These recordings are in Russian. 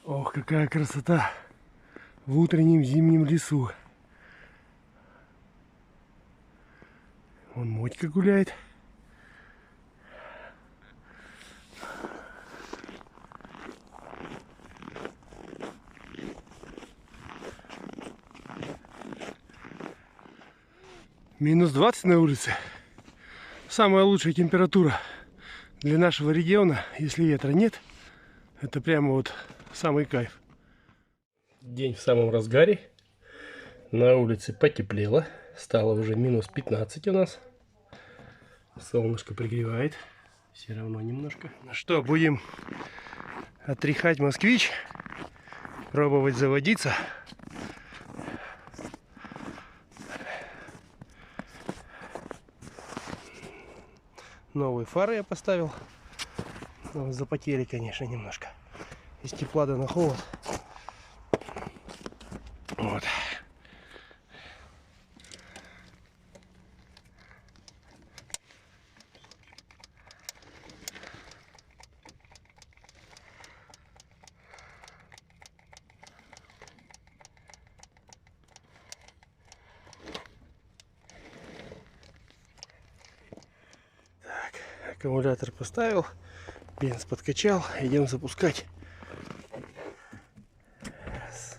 Ох, какая красота в утреннем зимнем лесу. Вон Мотька гуляет. Минус 20 на улице. Самая лучшая температура для нашего региона, если ветра нет. Это прямо вот самый кайф. День в самом разгаре. На улице потеплело. Стало уже минус 15 у нас. Солнышко пригревает. Все равно немножко. Ну что, будем отряхать москвич. Пробовать заводиться. Новые фары я поставил. Но запотели, конечно, немножко. Из тепла да на холод. Вот. Аккумулятор поставил, бенз подкачал, идем запускать. Раз.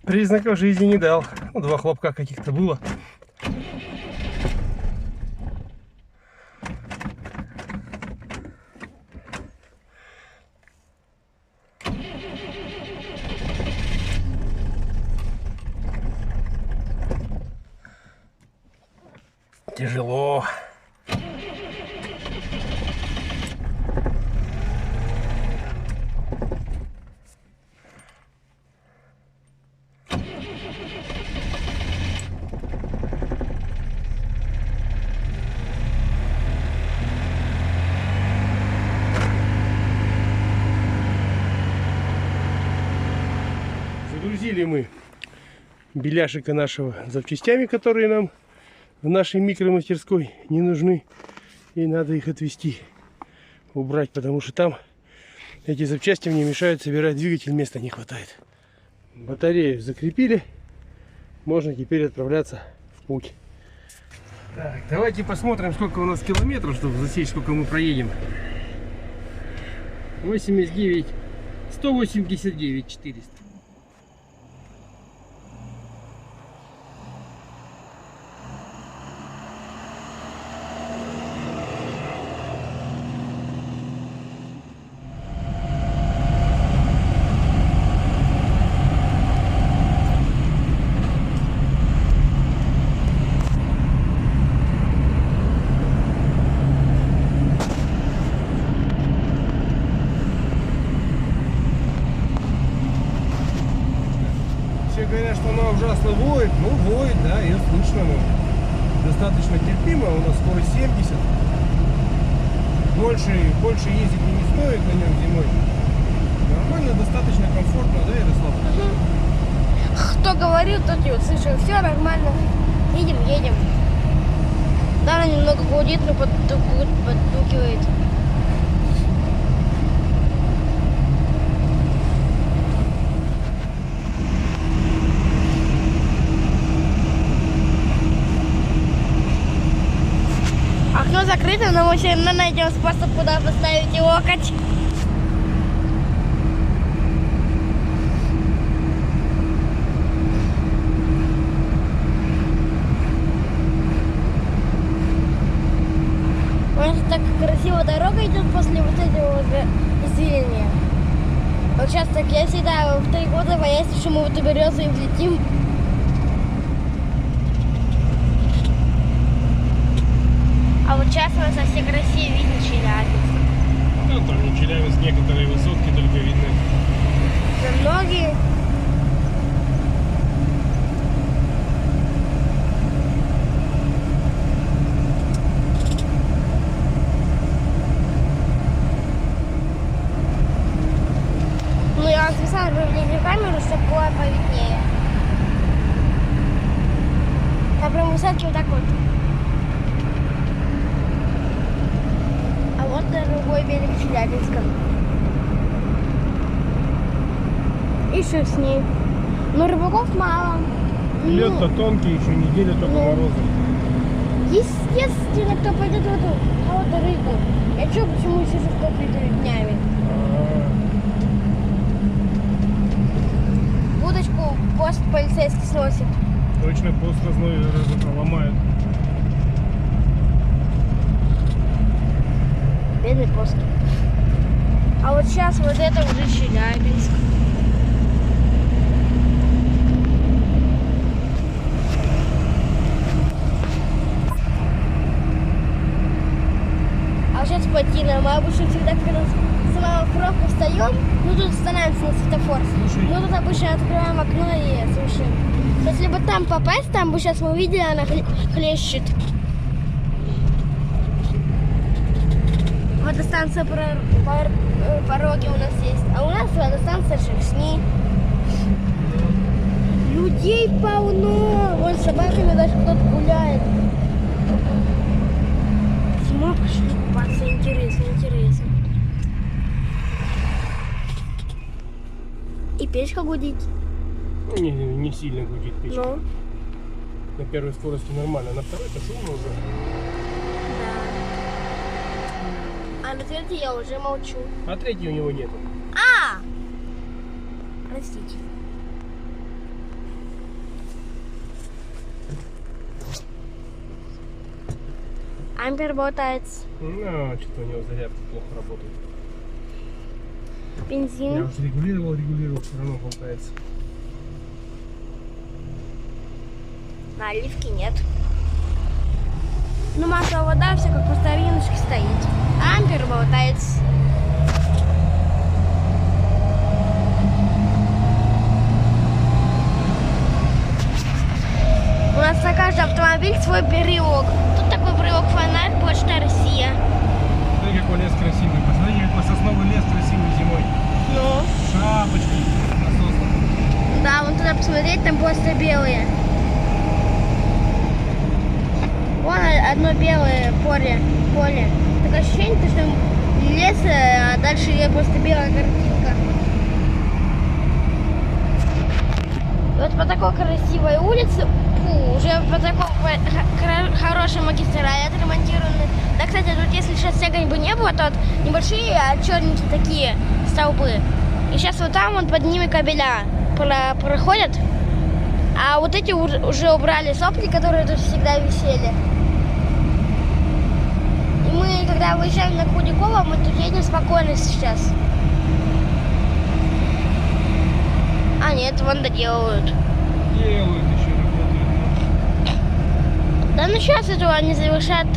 Признаков жизни не дал. Ну, 2 хлопка каких-то было. Тяжело. Загрузили мы беляшика нашего запчастями, которые нам в нашей микромастерской не нужны. И надо их отвезти, убрать, потому что там эти запчасти мне мешают собирать двигатель, места не хватает. Батарею закрепили. Можно теперь отправляться в путь. Так, давайте посмотрим, сколько у нас километров, чтобы засечь, сколько мы проедем. 89, 189, 400. Говорят, что она ужасно воет. Ну, воет, да, ее слышно. Но достаточно терпимо. У нас скорость 70. Больше ездить не стоит на нем зимой. Нормально, достаточно комфортно, да, Ярослав? Кто говорил, тот и услышал. Все нормально. Едем. Да, она немного гудит, но подтукивает. Окно закрыто, но мы все равно найдем способ, куда поставить локоть. Потому так красиво дорога идет после вот этого зелени. Вот сейчас так я всегда в 3 года боюсь, что мы вот и березы и взлетим. А вот сейчас у нас со всей России видно Челябинск. Ну, там не Челябинск, некоторые высотки только видны. Но многие. вывели камеру, чтобы было повиднее. Там прям высотки вот так вот. А вот другой берег Челябинска. И что с ней? Но рыбаков мало. Лед-то тонкий, еще неделя только морозы. Естественно, кто пойдет в эту рыбу. Я чё, почему сижу в топе днями? Удочку пост полицейский сносит. Точно пост ломают. Бедный пост. А вот сейчас вот это уже Челябинск. А вот сейчас плотина. Мы обычно всегда, когда с самого пробку встаем, ну тут становится на светофор. Мы тут обычно открываем окно и слушаем. Если бы там попасть, там бы сейчас мы увидели, она хлещет. Водостанция Пороги у нас есть. А у нас водостанция Шершни. Людей полно. Вон с собаками даже кто-то гуляет. Зима пошли купаться. Интересно, интересно. И печка гудит. Не сильно гудит печка. Ну? На первой скорости нормально, на второй это шумно уже. Да. А на третьей я уже молчу. А третьей у него нету. Простите. Ампер болтается. Ну, что-то у него зарядка плохо работает. Бензин. Я уже регулировал, все равно болтается. Наливки нет. Ну, масло, вода, все как по стариночке стоит. Ампер болтается. У нас на каждый автомобиль свой брелок. Тут такой брелок фонарь, Почта Россия. Смотри, какой лес красивый. Посмотри, какой сосновый лес красивый зимой. Ну? Шапочки на соснах. Да, вон туда посмотреть, там просто белые. Вон одно белое поле. Такое ощущение, что лес, а дальше идет просто белая картинка. И вот по такой красивой улице, уже по такой хорошей магистрали отремонтированы. Да, кстати, тут если сейчас снега бы не было, то вот небольшие, а черненькие такие столбы. И сейчас вот там, под ними кабеля проходят. А вот эти уже убрали сопли, которые тут всегда висели. И мы, когда выезжаем на Худякова, мы тут едем спокойно сейчас. А нет, вон доделывают. Делают еще, работают. Да ну сейчас этого они завершат.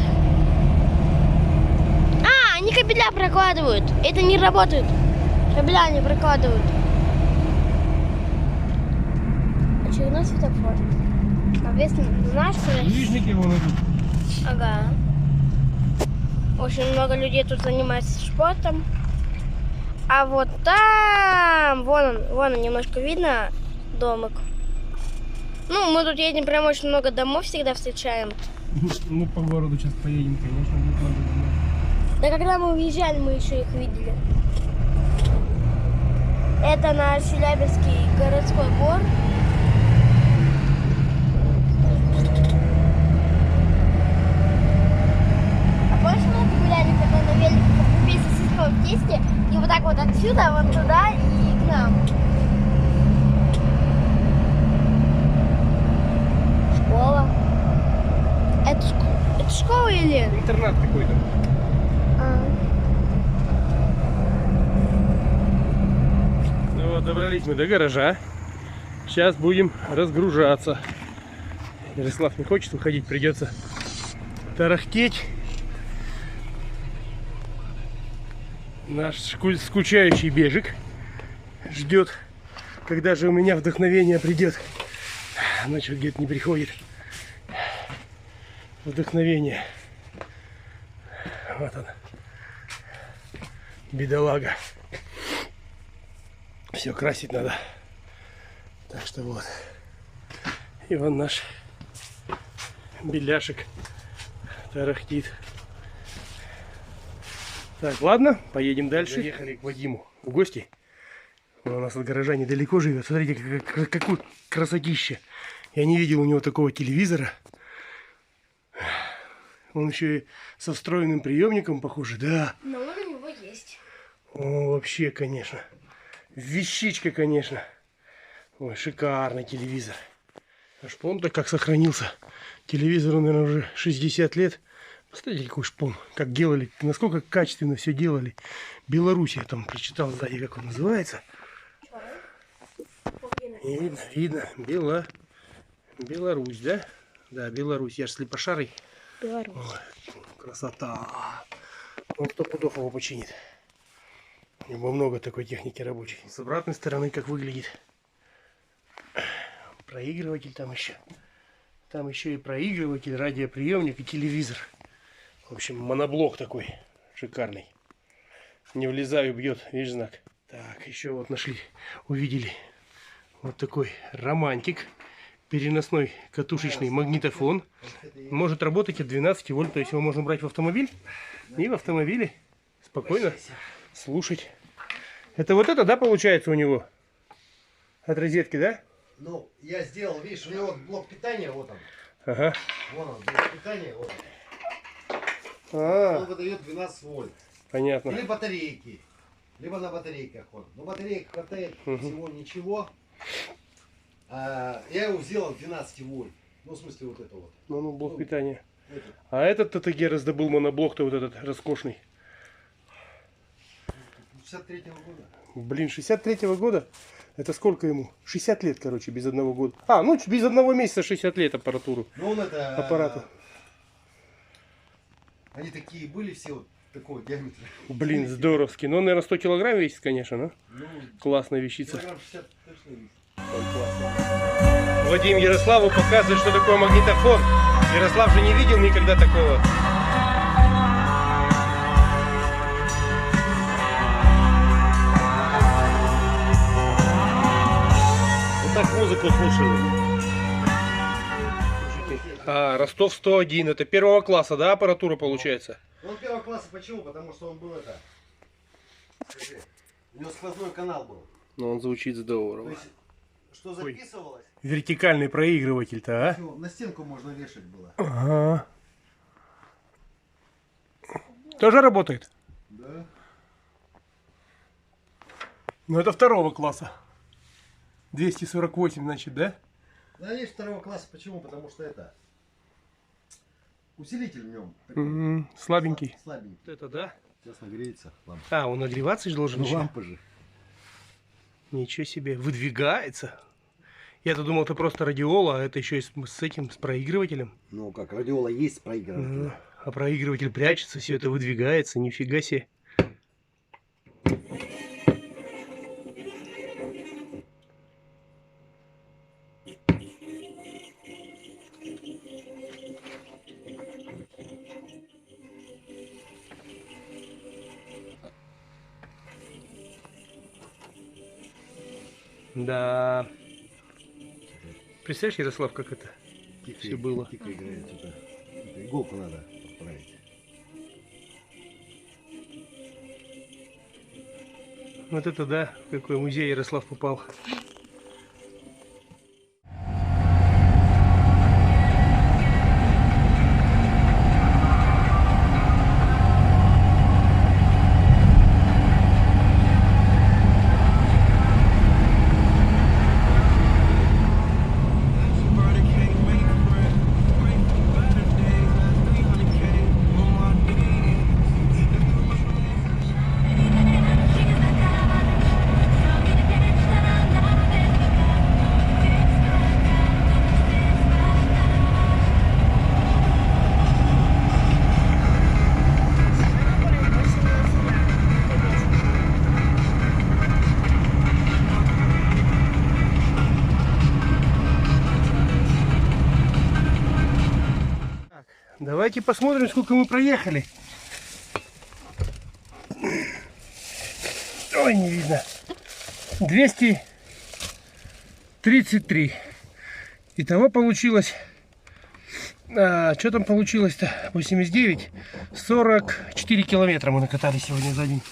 А, они кабеля прокладывают. Это не работает. Кабеля они прокладывают. Очередной светофор. Соответственно, наш скорость. Ближники вон идут. Ага. Очень много людей тут занимается спортом. А вот там, вон он, немножко видно домик. Ну, мы тут едем, прям очень много домов всегда встречаем. Ну, по городу сейчас поедем, конечно, будет много домов. Да когда мы уезжали, мы еще их видели. Это наш Челябинский городской двор. А помнишь, мы гуляли, когда на велике весь сосиска в тесте, и вот так вот отсюда, вон туда и к нам. Школа. Это школа или? Интернат какой-то. Ну вот, добрались мы до гаража. Сейчас будем разгружаться. Ярослав не хочет выходить, придется тарахтеть. Наш скучающий бежик ждет, когда же у меня вдохновение придет. Но что-то где-то не приходит вдохновение. Вот он, бедолага. Все красить надо. Так что вот. И вон наш беляшек тарахтит. Так, ладно, поедем дальше. Заехали к Вадиму в гости. Он у нас от гаража недалеко живет. Смотрите, какое красотище. Я не видел у него такого телевизора. Он еще и со встроенным приемником, похоже, да. Но он у него есть. О, вообще, конечно. Вещичка, конечно. Ой, шикарный телевизор. Аж помните, как сохранился. Телевизору, наверное, уже 60 лет. Посмотрите, какой шпон. Как делали, насколько качественно все делали. Беларусь, я там прочитал сзади, как он называется. И видно, Беларусь, да? Да, Беларусь. Я же слепошарый. Беларусь. Ой, красота. Он 100 пудов его починит. У него много такой техники рабочей. С обратной стороны как выглядит. Проигрыватель там еще. Там еще и проигрыватель, радиоприемник и телевизор. В общем, моноблок такой шикарный. Не влезаю, бьет, видишь, знак. Так, еще вот нашли, увидели вот такой романтик. Переносной катушечный магнитофон. Может работать от 12 вольт, то есть его можно брать в автомобиль. И в автомобиле спокойно слушать. Это вот это, да, получается у него? От розетки, да? Ну, я сделал, видишь, у него блок питания, вот он. Ага. Вон он, блок питания, вот он. А, Он выдает 12 вольт. понятно. Или батарейки. Либо на батарейках он. Но батареек хватает всего ничего. А, я его сделал 12 вольт. Ну, в смысле, вот это вот. Ну, блок питания. Это. А этот ТТГ раздобыл моноблок-то вот этот роскошный. 63-го года. Блин, 63-го года? Это сколько ему? 60 лет, короче, без одного года. А, ну, без одного месяца 60 лет аппаратуру. Ну, он это... Аппарату. Они такие были все вот такого диаметра. Блин, здоровски. Ну, он, наверное, 100 килограмм весит, конечно, ну. Ну, Классная вещица. килограмм 60 точно весит. Вадим Ярославу показывает, что такое магнитофон. Ярослав же не видел никогда такого. Вот так музыку слушали. А, Ростов 101. Это первого класса, да, аппаратура получается? Он первого класса почему? Потому что он был это... Скажи, у него сквозной канал был. Ну, он звучит То здорово. есть, что записывалось, Вертикальный проигрыватель-то, а? на стенку можно вешать было. Ага. Тоже работает? Да. Ну, это второго класса. 248, значит, да? Да, есть второго класса. Почему? Потому что это... Усилитель в нем. Такой, Слабенький. слабенький. Вот это, да? Сейчас нагреется лампа. А, он нагреваться же должен Ну, еще? лампа же. Ничего себе, выдвигается. Я-то думал, это просто радиола, а это еще и с этим, с проигрывателем. Ну как, радиола есть проигрыватель. А проигрыватель прячется, все это выдвигается, нифига себе. Да. Представляешь, Ярослав, как это все было? Тихо играет. Это иголку надо отправить. Вот это да, в какой музей Ярослав попал. Давайте посмотрим, сколько мы проехали. Ой, не видно. 233. Итого получилось... что там получилось-то? 89. 44 километра мы накатали сегодня за день.